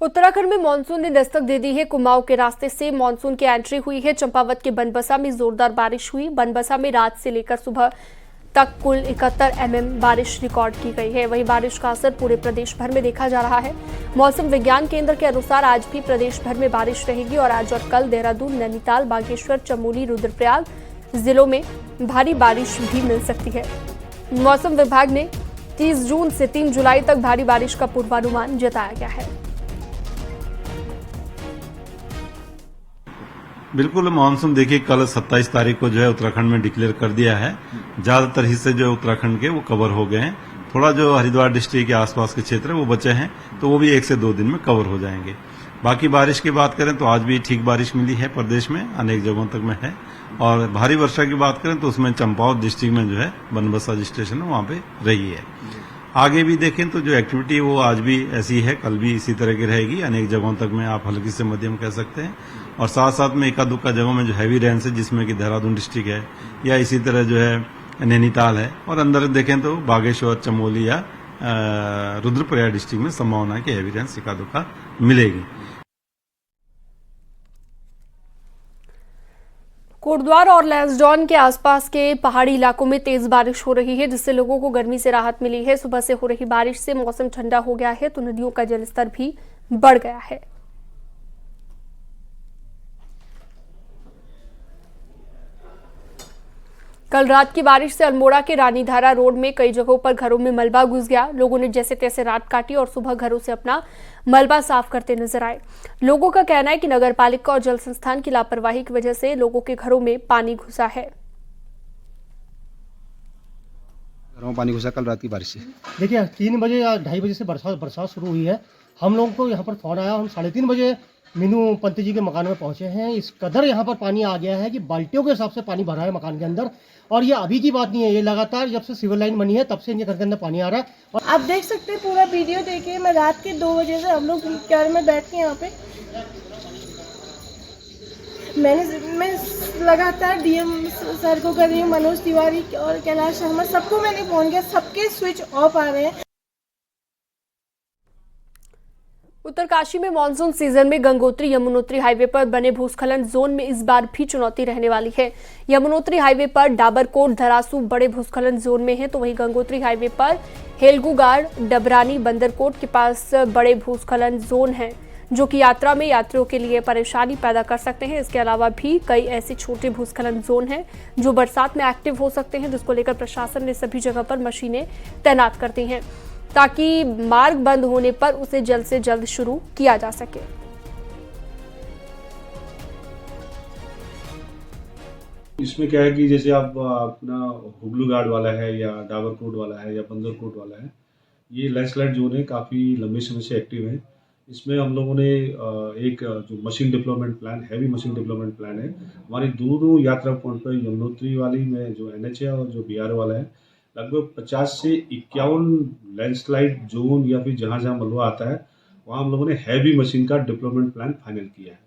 उत्तराखंड में मानसून ने दस्तक दे दी है। कुमाऊं के रास्ते से मानसून की एंट्री हुई है। चंपावत के बनबसा में जोरदार बारिश हुई। बनबसा में रात से लेकर सुबह तक कुल 71 mm बारिश रिकॉर्ड की गई है। वहीं बारिश का असर पूरे प्रदेश भर में देखा जा रहा है। मौसम विज्ञान केंद्र के अनुसार आज भी प्रदेश भर में बारिश रहेगी और आज और कल देहरादून, नैनीताल, बागेश्वर, चमोली, रुद्रप्रयाग जिलों में भारी बारिश भी मिल सकती है। मौसम विभाग ने 30 जून से 3 जुलाई तक भारी बारिश का पूर्वानुमान जताया गया है। बिल्कुल, मानसून देखिए कल 27 तारीख को जो है उत्तराखंड में डिक्लेयर कर दिया है। ज्यादातर हिस्से जो है उत्तराखंड के वो कवर हो गए हैं। थोड़ा जो हरिद्वार डिस्ट्रिक्ट के आसपास के क्षेत्र है वो बचे हैं, तो वो भी 1 से 2 दिन में कवर हो जाएंगे। बाकी बारिश की बात करें तो आज भी ठीक बारिश मिली है प्रदेश में, अनेक जगहों तक में है। और भारी वर्षा की बात करें तो उसमें चंपावत डिस्ट्रिक्ट में जो है बनबसा स्टेशन है वहां पे रही है। आगे भी देखें तो जो एक्टिविटी है वो आज भी ऐसी है, कल भी इसी तरह की रहेगी। अनेक जगहों तक में आप हल्की से मध्यम कह सकते हैं। और साथ साथ में एका दुक्का जगहों में जो हैवी रेंस है, जिसमें कि देहरादून डिस्ट्रिक्ट है या इसी तरह जो है नैनीताल है, और अंदर देखें तो बागेश्वर, चमोली या रुद्रप्रयाग डिस्ट्रिक्ट में संभावना है कि हैवी रेंस एका दुक्का मिलेगी। कोटद्वार और लैंसडौन के आसपास के पहाड़ी इलाकों में तेज बारिश हो रही है, जिससे लोगों को गर्मी से राहत मिली है। सुबह से हो रही बारिश से मौसम ठंडा हो गया है, तो नदियों का जलस्तर भी बढ़ गया है। कल रात की बारिश से अल्मोड़ा के रानीधारा रोड में कई जगहों पर घरों में मलबा घुस गया। लोगों ने जैसे तैसे रात काटी और सुबह घरों से अपना मलबा साफ करते नजर आए। लोगों का कहना है कि नगर पालिका और जल संस्थान की लापरवाही की वजह से लोगों के घरों में पानी घुसा है। घरों में पानी घुसा कल रात की बारिश से। देखिए 3 बजे या 2:30 बजे से बरसात शुरू हुई है। हम लोगों को यहाँ पर फोन आया, हम 3:30 बजे मीनू पंत जी के मकान में पहुंचे हैं। इस कदर यहाँ पर पानी आ गया है कि बाल्टियों के हिसाब से पानी भरा है मकान के अंदर। और ये अभी की बात नहीं है, ये लगातार जब से सिविल लाइन बनी है तब से इनके घर के अंदर पानी आ रहा है। और आप देख सकते हैं पूरा वीडियो देखिए। मैं रात के 2 बजे से हम लोग घर में बैठ के यहाँ पे मैं लगातार डीएम सर को कर रही हूँ, मनोज तिवारी और कैलाश शर्मा, सबको मैंने फोन किया, सबके स्विच ऑफ आ रहे हैं। उत्तरकाशी में मानसून सीजन में गंगोत्री यमुनोत्री हाईवे पर बने भूस्खलन जोन में इस बार भी चुनौती रहने वाली है। यमुनोत्री हाईवे पर डाबरकोट, धरासू बड़े भूस्खलन जोन में है, तो वहीं गंगोत्री हाईवे पर हेलगुगाड़, डबरानी, बंदरकोट के पास बड़े भूस्खलन जोन है, जो कि यात्रा में यात्रियों के लिए परेशानी पैदा कर सकते हैं। इसके अलावा भी कई ऐसे छोटे भूस्खलन जोन हैं जो बरसात में एक्टिव हो सकते हैं, जिसको लेकर प्रशासन ने सभी जगह पर मशीनें तैनात कर दी हैं ताकि मार्ग बंद होने पर उसे जल्द से जल्द शुरू किया जा सके। इसमें क्या है कि जैसे आप अपना हुगलू घाट वाला है या डाबरकोट वाला है या बंदरकोट वाला है, ये लैंडस्लाइड जोन है, काफ़ी लंबे समय से एक्टिव है। इसमें हम लोगों ने एक जो machine development plan, heavy machine development plan है, हमारे दोनों यात्रा पॉइंट पर यमुनोत्री वाली में जो NH है और जो BR वाला है, लगभग 50 से 51 लैंडस्लाइड जोन या फिर जहां जहां मलबा आता है वहां हम लोगों ने हैवी मशीन का डेवलपमेंट प्लान फाइनल किया है।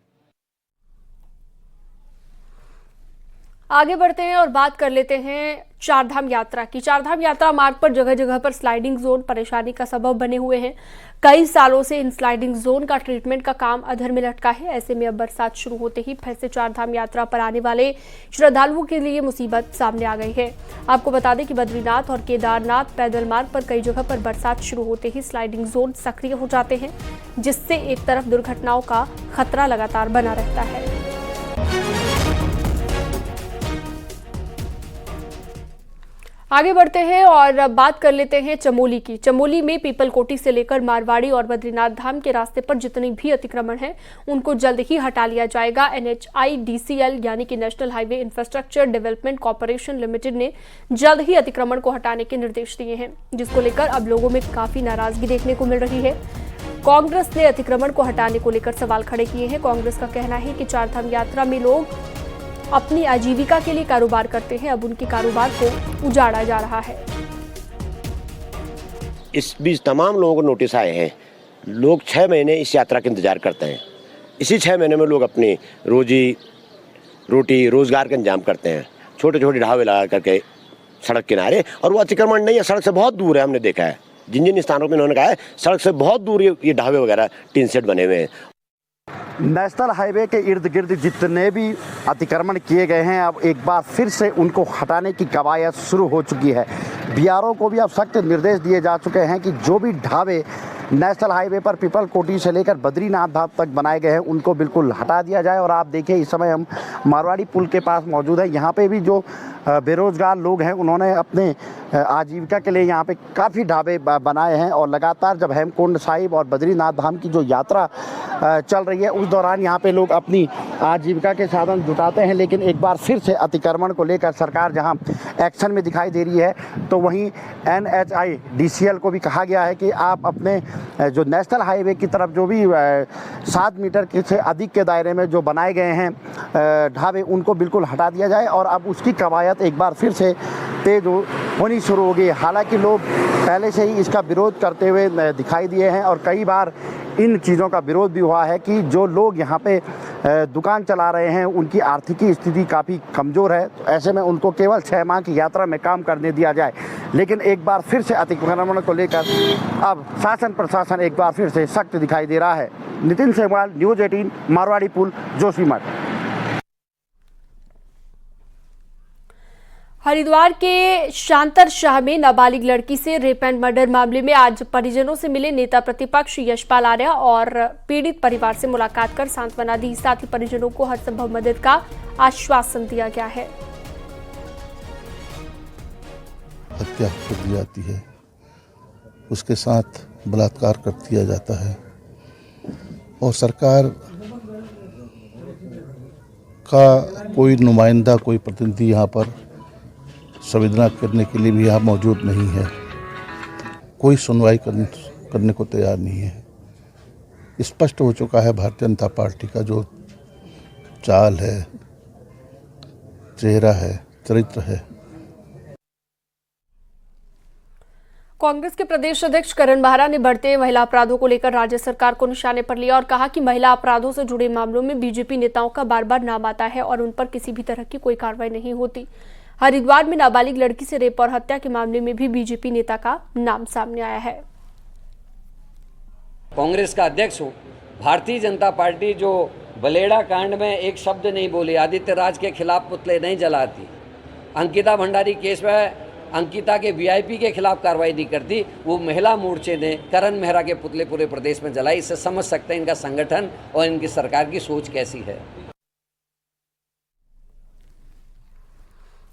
आगे बढ़ते हैं और बात कर लेते हैं चारधाम यात्रा की। चारधाम यात्रा मार्ग पर जगह जगह पर स्लाइडिंग जोन परेशानी का सबब बने हुए हैं। कई सालों से इन स्लाइडिंग जोन का ट्रीटमेंट का काम अधर में लटका है। ऐसे में अब बरसात शुरू होते ही फिर से चारधाम यात्रा पर आने वाले श्रद्धालुओं के लिए मुसीबत सामने आ गई है। आपको बता दें कि बद्रीनाथ और केदारनाथ पैदल मार्ग पर कई जगह पर बरसात शुरू होते ही स्लाइडिंग जोन सक्रिय हो जाते हैं, जिससे एक तरफ दुर्घटनाओं का खतरा लगातार बना रहता है। आगे बढ़ते हैं और बात कर लेते हैं चमोली की। चमोली में पीपलकोटी से लेकर मारवाड़ी और बद्रीनाथ धाम के रास्ते पर जितनी भी अतिक्रमण हैं, उनको जल्द ही हटा लिया जाएगा। NHIDCL यानी कि national highway infrastructure development corporation limited ने जल्द ही अतिक्रमण को हटाने के निर्देश दिए हैं, जिसको लेकर अब लोगों में काफी नाराजगी देखने को मिल रही है। कांग्रेस ने अतिक्रमण को हटाने को लेकर सवाल खड़े किए हैं। कांग्रेस का कहना है कि चारधाम यात्रा में लोग अपनी आजीविका के लिए कारोबार करते हैं, अब उनके कारोबार को उजाड़ा जा रहा है। इस बीच तमाम लोगों को नोटिस आए हैं। लोग 6 महीने इस यात्रा का इंतजार करते हैं। इसी 6 महीने में लोग अपनी रोजी रोटी रोजगार का इंतजाम करते हैं, छोटे छोटे ढाबे लगा करके सड़क किनारे। और वो अतिक्रमण नहीं है, सड़क से बहुत दूर है, हमने देखा है। जिन जिन स्थानों पर इन्होंने कहा है सड़क से बहुत दूर ये ढाबे वगैरह टीन शेड बने हुए हैं। नेशनल हाईवे के इर्द गिर्द जितने भी अतिक्रमण किए गए हैं, अब एक बार फिर से उनको हटाने की कवायद शुरू हो चुकी है। बीआरओ को भी अब सख्त निर्देश दिए जा चुके हैं कि जो भी ढाबे नेशनल हाईवे पर पीपल कोटी से लेकर बद्रीनाथ धाम तक बनाए गए हैं उनको बिल्कुल हटा दिया जाए। और आप देखिए इस समय हम मारवाड़ी पुल के पास मौजूद हैं। यहाँ पे भी जो बेरोजगार लोग हैं उन्होंने अपने आजीविका के लिए यहाँ पे काफ़ी ढाबे बनाए हैं और लगातार जब हेमकुंड साहिब और बद्रीनाथ धाम की जो यात्रा चल रही है उस दौरान यहाँ पे लोग अपनी आजीविका के साधन जुटाते हैं। लेकिन एक बार फिर से अतिक्रमण को लेकर सरकार जहाँ एक्शन में दिखाई दे रही है तो वहीं NHIDCL को भी कहा गया है कि आप अपने जो नेशनल हाईवे की तरफ जो भी 7 मीटर से अधिक के दायरे में जो बनाए गए हैं ढाबे उनको बिल्कुल हटा दिया जाए। और अब उसकी कवायद एक बार फिर से तेज होनी शुरू हो गई। हालांकि लोग पहले से ही इसका विरोध करते हुए दिखाई दिए हैं और कई बार इन चीज़ों का विरोध भी हुआ है कि जो लोग यहाँ पे दुकान चला रहे हैं उनकी आर्थिक स्थिति काफ़ी कमज़ोर है, तो ऐसे में उनको केवल 6 माह की यात्रा में काम करने दिया जाए। लेकिन एक बार फिर से अतिक्रमण को लेकर अब शासन प्रशासन एक बार फिर से सख्त दिखाई दे रहा है। नितिन सेमवाल, न्यूज़ 18, मारवाड़ी पुल, जोशीमठ। हरिद्वार के शांतर शाह में नाबालिग लड़की से रेप एंड मर्डर मामले में आज परिजनों से मिले नेता प्रतिपक्ष यशपाल आर्या और पीड़ित परिवार से मुलाकात कर सांत्वना दी। साथ ही परिजनों को हर संभव मदद का आश्वासन दिया गया है। हत्या कर दी जाती है, उसके साथ बलात्कार कर दिया जाता है और सरकार का कोई नुमाइंदा, कोई प्रतिनिधि यहाँ पर संवेदना करने के लिए भी यहाँ मौजूद नहीं है। कोई सुनवाई करने को तैयार नहीं है। स्पष्ट हो चुका है भारतीय जनता पार्टी का जो चाल है, चेहरा है, चरित्र है। कांग्रेस के प्रदेश अध्यक्ष करण बाहरा ने बढ़ते महिला अपराधों को लेकर राज्य सरकार को निशाने पर लिया और कहा कि महिला अपराधों से जुड़े मामलों में बीजेपी नेताओं का बार बार नाम आता है और उन पर किसी भी तरह की कोई कार्रवाई नहीं होती। हरिद्वार में नाबालिग लड़की से रेप और हत्या के मामले में भी बीजेपी नेता का नाम सामने आया है। कांग्रेस का अध्यक्ष हूँ, भारतीय जनता पार्टी जो बलेड़ा कांड में एक शब्द नहीं बोली, आदित्य राज के खिलाफ पुतले नहीं जलाती, अंकिता भंडारी केस में अंकिता के वीआईपी के खिलाफ कार्रवाई नहीं करती, वो महिला मोर्चे ने करण मेहरा के पुतले पूरे प्रदेश में जलाई। इससे समझ सकते हैं इनका संगठन और इनकी सरकार की सोच कैसी है।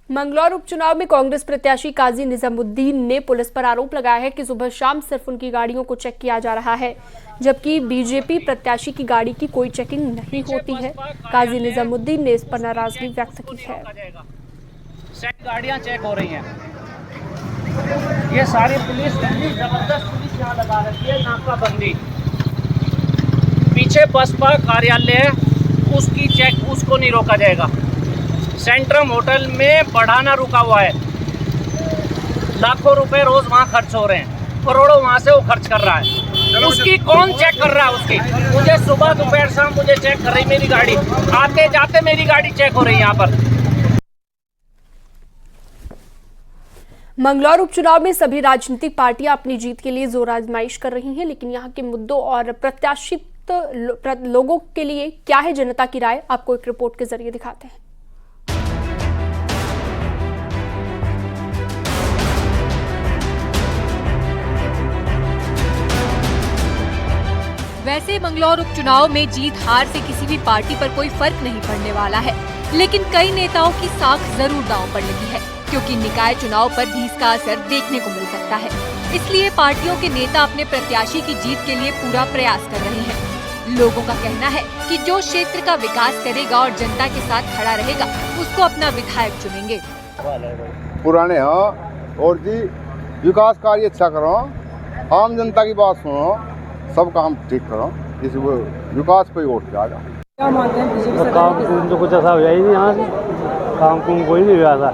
मंगलौर उपचुनाव में कांग्रेस प्रत्याशी काजी निजामुद्दीन ने पुलिस पर आरोप लगाया है कि सुबह शाम सिर्फ उनकी गाड़ियों को चेक किया जा रहा है, जबकि बीजेपी प्रत्याशी की गाड़ी की कोई चेकिंग नहीं होती है। काजी निजामुद्दीन ने इस पर नाराजगी व्यक्त की है। गाड़ियां चेक हो रही हैं, ये सारी पुलिस जबरदस्त पुलिस यहाँ लगा रही है, नाकाबंदी। पीछे बसपा कार्यालय है, उसकी चेक उसको नहीं रोका जाएगा। सेंट्रम होटल में बढ़ाना रुका हुआ है, लाखों रुपए रोज वहाँ खर्च हो रहे हैं, करोड़ों वहाँ से वो खर्च कर रहा है। उसकी कौन चेक कर रहा है? उसकी मुझे सुबह दोपहर शाम मुझे चेक कर रही मेरी गाड़ी, आते जाते मेरी गाड़ी चेक हो रही है यहाँ पर। मंगलौर उपचुनाव में सभी राजनीतिक पार्टियां अपनी जीत के लिए जोर आजमाइश कर रही हैं, लेकिन यहां के मुद्दों और प्रत्याशित लोगों के लिए क्या है जनता की राय, आपको एक रिपोर्ट के जरिए दिखाते हैं। वैसे मंगलौर उपचुनाव में जीत हार से किसी भी पार्टी पर कोई फर्क नहीं पड़ने वाला है, लेकिन कई नेताओं की साख जरूर दांव पर लगी है, क्योंकि निकाय चुनाव पर भी इसका असर देखने को मिल सकता है। इसलिए पार्टियों के नेता अपने प्रत्याशी की जीत के लिए पूरा प्रयास कर रहे हैं। लोगों का कहना है कि जो क्षेत्र का विकास करेगा और जनता के साथ खड़ा रहेगा उसको अपना विधायक चुनेंगे। पुराने और जी विकास कार्य अच्छा करो, आम जनता की बात सुनो, सब काम ठीक करो, इस विकास पे वोट जाएगा। क्या मानते हैं काम तो कुछ ऐसा हो जाए नहीं, यहाँ से काम कोई नहीं हुआ था,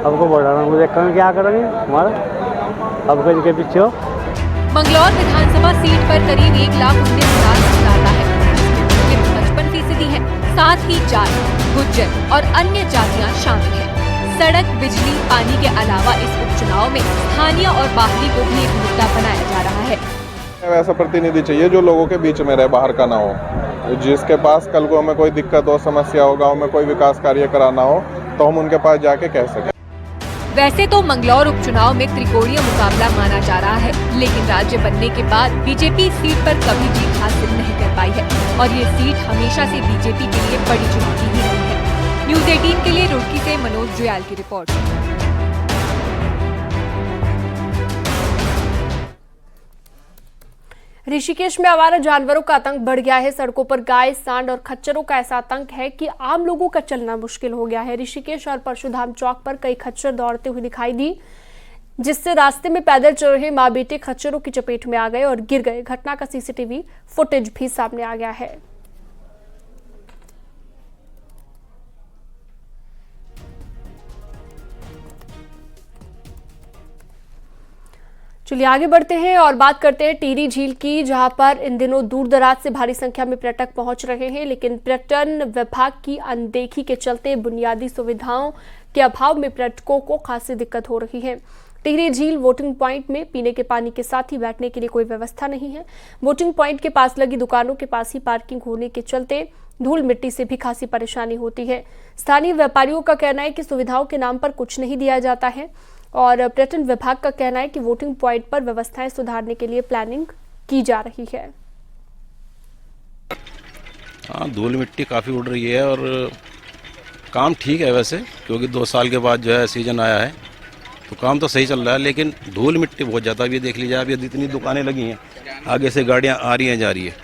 हमको बढ़ाना मुझे क्या करेंगे हमारा अब कहीं के पीछे हो। मंगलौर विधानसभा सीट पर करीब 1,19,000 मतदाता है, जिसमें 55% है, साथ ही जाट, गुज्जर और अन्य जातियां शामिल हैं। सड़क, बिजली, पानी के अलावा इस चुनाव में स्थानीय और बाहरी को भी एक मुद्दा बनाया जा रहा है। ऐसा प्रतिनिधि चाहिए जो लोगों के बीच में रहे, बाहर का ना हो, जिसके पास कल को हमें कोई दिक्कत हो, समस्या हो, गाँव में कोई विकास कार्य कराना हो तो हम उनके पास जाके कह सकें। वैसे तो मंगलौर उपचुनाव में त्रिकोणीय मुकाबला माना जा रहा है, लेकिन राज्य बनने के बाद बीजेपी इस सीट पर कभी जीत हासिल नहीं कर पाई है और ये सीट हमेशा से बीजेपी के लिए बड़ी चुनौती ही रही है। न्यूज़ 18 के लिए रुड़की से मनोज जुयाल की रिपोर्ट। ऋषिकेश में आवारा जानवरों का आतंक बढ़ गया है। सड़कों पर गाय, सांड और खच्चरों का ऐसा आतंक है कि आम लोगों का चलना मुश्किल हो गया है। ऋषिकेश और परशुधाम चौक पर कई खच्चर दौड़ते हुए दिखाई दी, जिससे रास्ते में पैदल चल रहे मां बेटे खच्चरों की चपेट में आ गए और गिर गए। घटना का सीसीटीवी फुटेज भी सामने आ गया है। चलिए आगे बढ़ते हैं और बात करते हैं टिहरी झील की, जहां पर इन दिनों दूर दराज से भारी संख्या में पर्यटक पहुंच रहे हैं, लेकिन पर्यटन विभाग की अनदेखी के चलते बुनियादी सुविधाओं के अभाव में पर्यटकों को खासी दिक्कत हो रही है। टिहरी झील वोटिंग पॉइंट में पीने के पानी के साथ ही बैठने के लिए कोई व्यवस्था नहीं है। वोटिंग पॉइंट के पास लगी दुकानों के पास ही पार्किंग होने के चलते धूल मिट्टी से भी खासी परेशानी होती है। स्थानीय व्यापारियों का कहना है कि सुविधाओं के नाम पर कुछ नहीं दिया जाता है और पर्यटन विभाग का कहना है कि वोटिंग पॉइंट पर व्यवस्थाएं सुधारने के लिए प्लानिंग की जा रही है। हाँ, धूल मिट्टी काफ़ी उड़ रही है और काम ठीक है वैसे, क्योंकि 2 साल के बाद जो है सीजन आया है तो काम तो सही चल रहा है, लेकिन धूल मिट्टी बहुत ज़्यादा भी देख लीजिए। अभी जितनी दुकानें लगी हैं, आगे से गाड़ियाँ आ रही हैं जा रही है,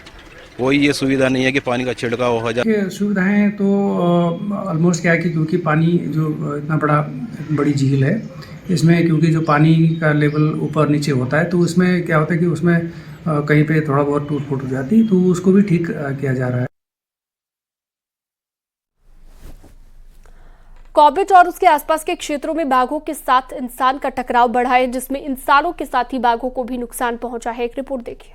कोई ये सुविधा नहीं है कि पानी का छिड़काव हो जाए। सुविधाएं तो ऑलमोस्ट क्या है कि क्योंकि पानी जो इतना बड़ी झील है, इसमें क्योंकि जो पानी का लेवल ऊपर नीचे होता है तो उसमें क्या होता है कि उसमें कहीं पे थोड़ा बहुत टूट फूट हो जाती है, तो उसको भी ठीक किया जा रहा है। कॉर्बेट और उसके आसपास के क्षेत्रों में बाघों के साथ इंसान का टकराव बढ़ा है, जिसमें इंसानों के साथ ही बाघों को भी नुकसान पहुंचा है। एक रिपोर्ट देखिए।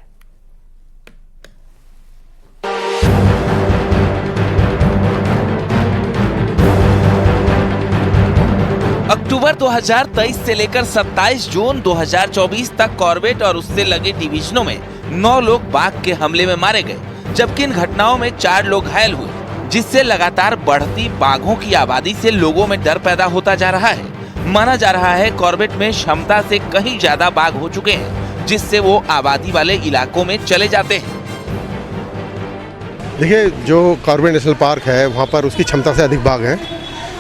अक्टूबर 2023 से लेकर 27 जून 2024 तक कॉर्बेट और उससे लगे डिवीजनों में 9 लोग बाघ के हमले में मारे गए, जबकि इन घटनाओं में 4 लोग घायल हुए, जिससे लगातार बढ़ती बाघों की आबादी से लोगों में डर पैदा होता जा रहा है। माना जा रहा है कॉर्बेट में क्षमता से कहीं ज्यादा बाघ हो चुके हैं, जिससे वो आबादी वाले इलाकों में चले जाते हैं। देखिए, जो कॉर्बेट नेशनल पार्क है वहाँ पर उसकी क्षमता से अधिक बाघ हैं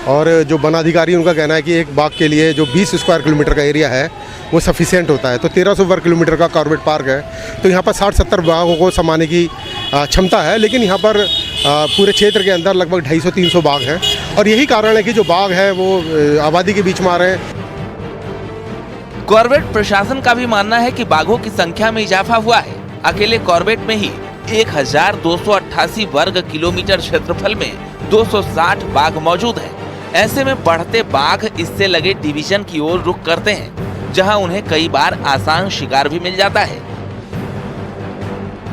और जो वन अधिकारी उनका कहना है कि एक बाघ के लिए जो 20 स्क्वायर किलोमीटर का एरिया है वो सफिशिएंट होता है। तो 1300 वर्ग किलोमीटर का कॉर्बेट पार्क है, तो यहाँ पर 60-70 बाघों को समाने की क्षमता है, लेकिन यहाँ पर पूरे क्षेत्र के अंदर लगभग 250-300 बाघ हैं और यही कारण है कि जो बाघ है वो आबादी के बीच में आ रहे हैं। कॉर्बेट प्रशासन का भी मानना है कि बाघों की संख्या में इजाफा हुआ है। अकेले कॉर्बेट में ही 1288 वर्ग किलोमीटर क्षेत्रफल में 260 बाघ मौजूद हैं। ऐसे में बढ़ते बाघ इससे लगे डिवीजन की ओर रुख करते हैं, जहां उन्हें कई बार आसान शिकार भी मिल जाता है,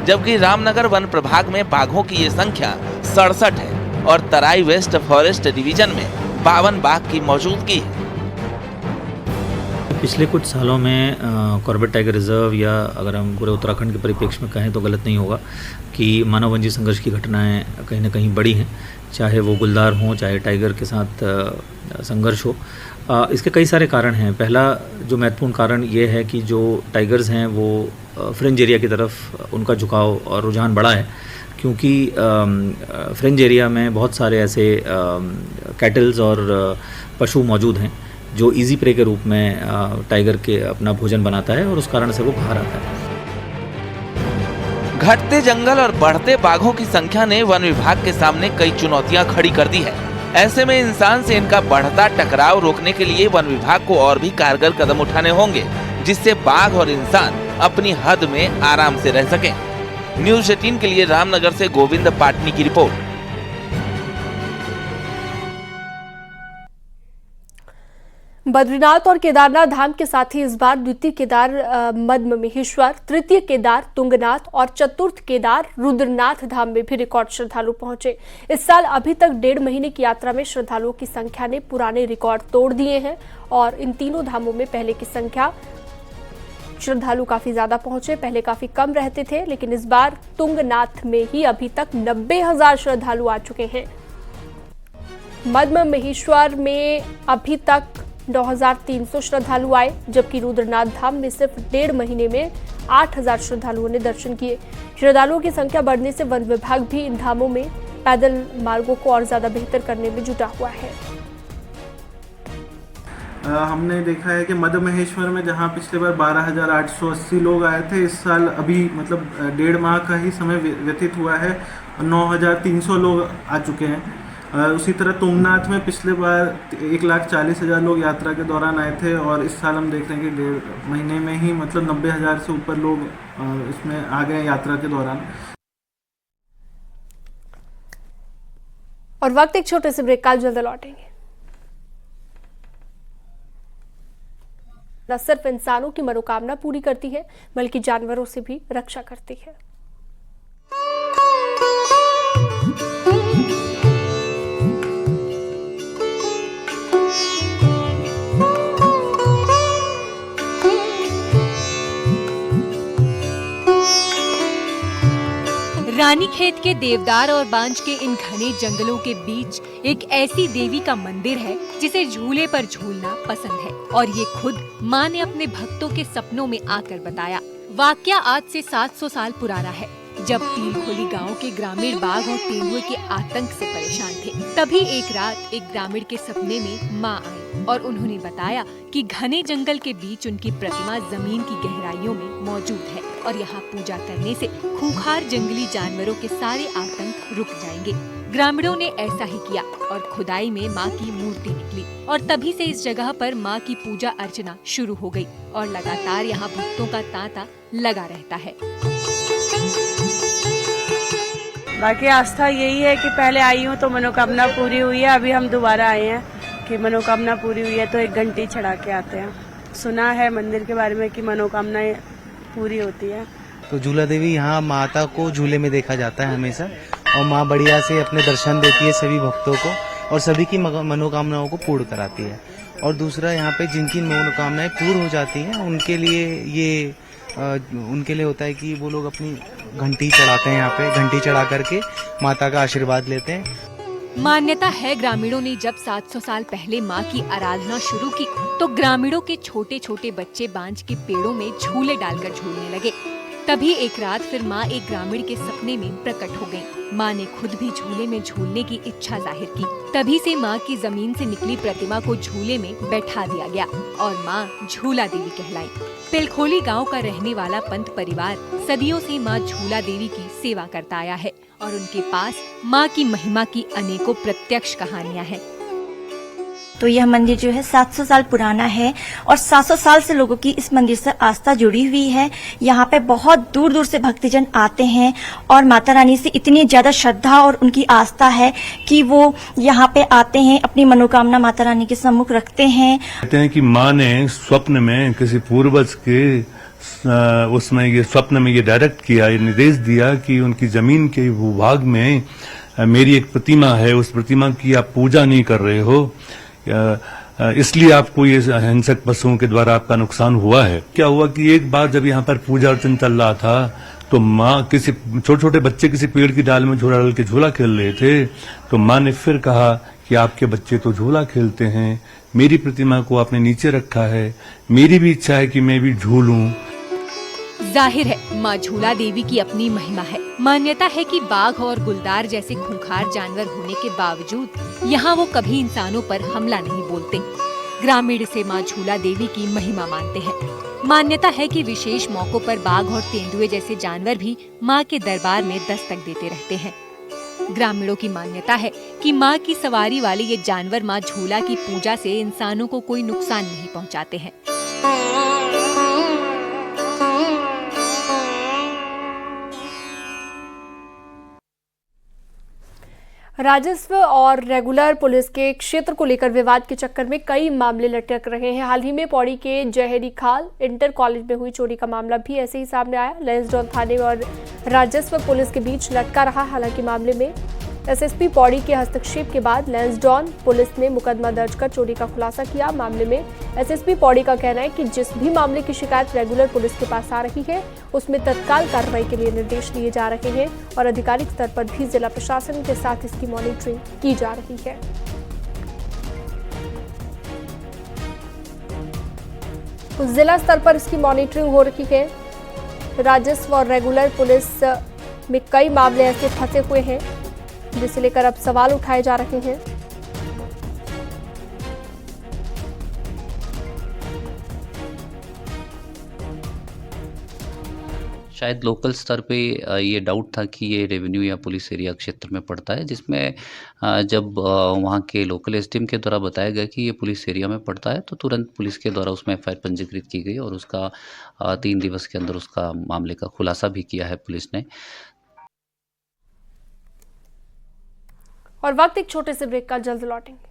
जबकि रामनगर वन प्रभाग में बाघों की ये संख्या 67 है और तराई वेस्ट फॉरेस्ट डिवीजन में 52 बाघ की मौजूदगी है। पिछले कुछ सालों में कॉर्बेट टाइगर रिजर्व, या अगर हम पूरे उत्तराखंड के परिप्रेक्ष्य में कहें तो गलत नहीं होगा, कि मानव वन्य संघर्ष की घटनाएं कहीं ना कहीं बढ़ी हैं, चाहे वो गुलदार हों, चाहे टाइगर के साथ संघर्ष हो। इसके कई सारे कारण हैं। पहला जो महत्वपूर्ण कारण ये है कि जो टाइगर्स हैं वो फ्रिंज एरिया की तरफ उनका झुकाव और रुझान बढ़ा है, क्योंकि फ्रिंज एरिया में बहुत सारे ऐसे कैटल्स और पशु मौजूद हैं जो इजी प्रे के रूप में टाइगर के अपना भोजन बनाता है और उस कारण से वो बाहर आता है। घटते जंगल और बढ़ते बाघों की संख्या ने वन विभाग के सामने कई चुनौतियां खड़ी कर दी है। ऐसे में इंसान से इनका बढ़ता टकराव रोकने के लिए वन विभाग को और भी कारगर कदम उठाने होंगे, जिससे बाघ और इंसान अपनी हद में आराम से रह सकें। न्यूज़ 18 के लिए रामनगर से गोविंद पाटनी की रिपोर्ट। बद्रीनाथ और केदारनाथ धाम के साथ ही इस बार द्वितीय केदार मद्म महेश्वर, तृतीय केदार तुंगनाथ और चतुर्थ केदार रुद्रनाथ धाम में भी रिकॉर्ड श्रद्धालु पहुंचे। इस साल अभी तक 1.5 महीने की यात्रा में श्रद्धालुओं की संख्या ने पुराने रिकॉर्ड तोड़ दिए हैं और इन तीनों धामों में पहले की संख्या श्रद्धालु काफी ज्यादा पहुंचे। पहले काफी कम रहते थे, लेकिन इस बार तुंगनाथ में ही अभी तक 90,000 श्रद्धालु आ चुके हैं। मद्म महेश्वर में अभी तक 9,300 श्रद्धालु आए, जबकि रुद्रनाथ धाम में सिर्फ 1.5 महीने में 8,000 श्रद्धालुओं ने दर्शन किए। श्रद्धालुओं की संख्या बढ़ने से वन विभाग भी इन धामों में पैदल मार्गों को और ज्यादा बेहतर करने में जुटा हुआ है। हमने देखा है कि मद्म महेश्वर में जहां पिछले बार 12,880 लोग आए थे, इस साल अभी मतलब 1.5 माह का ही समय व्यतीत हुआ है, 9,300 लोग आ चुके हैं। उसी तरह तुंगनाथ में पिछले बार 1,40,000 लोग यात्रा के दौरान आए थे और इस साल हम देख रहे हैं कि 1.5 महीने में ही मतलब 90,000 से ऊपर लोग इसमें आ गए यात्रा के दौरान। और वक्त एक छोटे से ब्रेक का, जल्द लौटेंगे। न सिर्फ इंसानों की मनोकामना पूरी करती है, बल्कि जानवरों से भी रक्षा करती है। रानीखेत के देवदार और बांज के इन घने जंगलों के बीच एक ऐसी देवी का मंदिर है जिसे झूले पर झूलना पसंद है और ये खुद माँ ने अपने भक्तों के सपनों में आकर बताया। वाकया आज से 700 साल पुराना है, जब तिलखोली गांव के ग्रामीण बाघ और तेंदुए के आतंक से परेशान थे। तभी एक रात एक ग्रामीण के सपने में माँ आई और उन्होंने बताया कि घने जंगल के बीच उनकी प्रतिमा जमीन की गहराइयों में मौजूद है और यहाँ पूजा करने से खूंखार जंगली जानवरों के सारे आतंक रुक जाएंगे। ग्रामीणों ने ऐसा ही किया और खुदाई में माँ की मूर्ति निकली और तभी से इस जगह पर माँ की पूजा अर्चना शुरू हो गई और लगातार यहाँ भक्तों का तांता लगा रहता है। बाकी आस्था यही है कि पहले आई हूँ तो मनोकामना पूरी हुई है, अभी हम दोबारा आए हैं कि मनोकामना पूरी हुई है तो एक घंटी चढ़ा के आते हैं। सुना है मंदिर के बारे में कि मनोकामनाएं पूरी होती है। तो झूला देवी यहाँ माता को झूले में देखा जाता है हमेशा और माँ बढ़िया से अपने दर्शन देती है सभी भक्तों को और सभी की मनोकामनाओं को पूर्ण कराती है। और दूसरा यहाँ पे जिनकी मनोकामनाएं पूर्ण हो जाती हैं उनके लिए होता है कि वो लोग अपनी घंटी चढ़ाते हैं, यहाँ पे घंटी चढ़ा करके माता का आशीर्वाद लेते हैं। मान्यता है ग्रामीणों ने जब 700 साल पहले माँ की आराधना शुरू की तो ग्रामीणों के छोटे छोटे बच्चे बांज के पेड़ों में झूले डालकर झूलने लगे। तभी एक रात फिर माँ एक ग्रामीण के सपने में प्रकट हो गयी। माँ ने खुद भी झूले में झूलने की इच्छा जाहिर की। तभी से माँ की जमीन से निकली प्रतिमा को झूले में बैठा दिया गया और माँ झूला देवी कहलाई। तिलखोली गांव का रहने वाला पंत परिवार सदियों से माँ झूला देवी की सेवा करता आया है और उनके पास माँ की महिमा की अनेकों प्रत्यक्ष कहानियाँ हैं। तो यह मंदिर जो है 700 साल पुराना है और 700 साल से लोगों की इस मंदिर से आस्था जुड़ी हुई है। यहाँ पे बहुत दूर दूर से भक्तजन आते हैं और माता रानी से इतनी ज्यादा श्रद्धा और उनकी आस्था है कि वो यहाँ पे आते हैं, अपनी मनोकामना माता रानी के सम्मुख रखते हैं। कहते हैं कि माँ ने स्वप्न में किसी पूर्वज के उसमें ये स्वप्न में ये डायरेक्ट किया, ये निर्देश दिया कि उनकी जमीन के भूभाग में मेरी एक प्रतिमा है, उस प्रतिमा की आप पूजा नहीं कर रहे हो, इसलिए आपको ये हिंसक पशुओं के द्वारा आपका नुकसान हुआ है। क्या हुआ कि एक बार जब यहाँ पर पूजा अर्चन चल रहा था तो माँ किसी छोटे छोटे बच्चे किसी पेड़ की डाल में झूला डाल के झूला खेल रहे थे, तो माँ ने फिर कहा कि आपके बच्चे तो झूला खेलते हैं, मेरी प्रतिमा को आपने नीचे रखा है, मेरी भी इच्छा है कि मैं भी झूलूं। जाहिर है माँ झूला देवी की अपनी महिमा है। मान्यता है कि बाघ और गुलदार जैसे खूंखार जानवर होने के बावजूद यहाँ वो कभी इंसानों पर हमला नहीं बोलते। ग्रामीण से माँ झूला देवी की महिमा मानते हैं। मान्यता है कि विशेष मौकों पर बाघ और तेंदुए जैसे जानवर भी माँ के दरबार में दस्तक देते रहते हैं। ग्रामीणों की मान्यता है कि माँ की सवारी वाले ये जानवर माँ झूला की पूजा से इंसानों को कोई नुकसान नहीं पहुँचाते हैं। राजस्व और रेगुलर पुलिस के क्षेत्र को लेकर विवाद के चक्कर में कई मामले लटक रहे हैं। हाल ही में पौड़ी के जहेरी खाल इंटर कॉलेज में हुई चोरी का मामला भी ऐसे ही सामने आया। लैंसडौन थाने और राजस्व पुलिस के बीच लटका रहा। हालांकि मामले में एसएसपी पौड़ी के हस्तक्षेप के बाद लैंसडौन पुलिस ने मुकदमा दर्ज कर चोरी का खुलासा किया। मामले में एसएसपी पौड़ी का कहना है कि जिस भी मामले की शिकायत रेगुलर पुलिस के पास आ रही है उसमें तत्काल कार्रवाई के लिए निर्देश दिए जा रहे हैं और आधिकारिक स्तर पर भी जिला प्रशासन के साथ इसकी मॉनिटरिंग की जा रही है। जिला स्तर पर इसकी मॉनिटरिंग हो रही है। राजस्व और रेगुलर पुलिस में कई मामले ऐसे फंसे हुए हैं जिसे लेकर अब सवाल उठाए जा रहे हैं। शायद लोकल स्तर पे ये डाउट था कि ये रेवेन्यू या पुलिस एरिया क्षेत्र में पड़ता है, जिसमें जब वहाँ के लोकल एसडीएम के द्वारा बताया गया कि ये पुलिस एरिया में पड़ता है तो तुरंत पुलिस के द्वारा उसमें एफआईआर पंजीकृत की गई और उसका 3 दिवस के अंदर उसका मामले का खुलासा भी किया है पुलिस ने। और वक्त एक छोटे से ब्रेक का, जल्द लौटेंगे।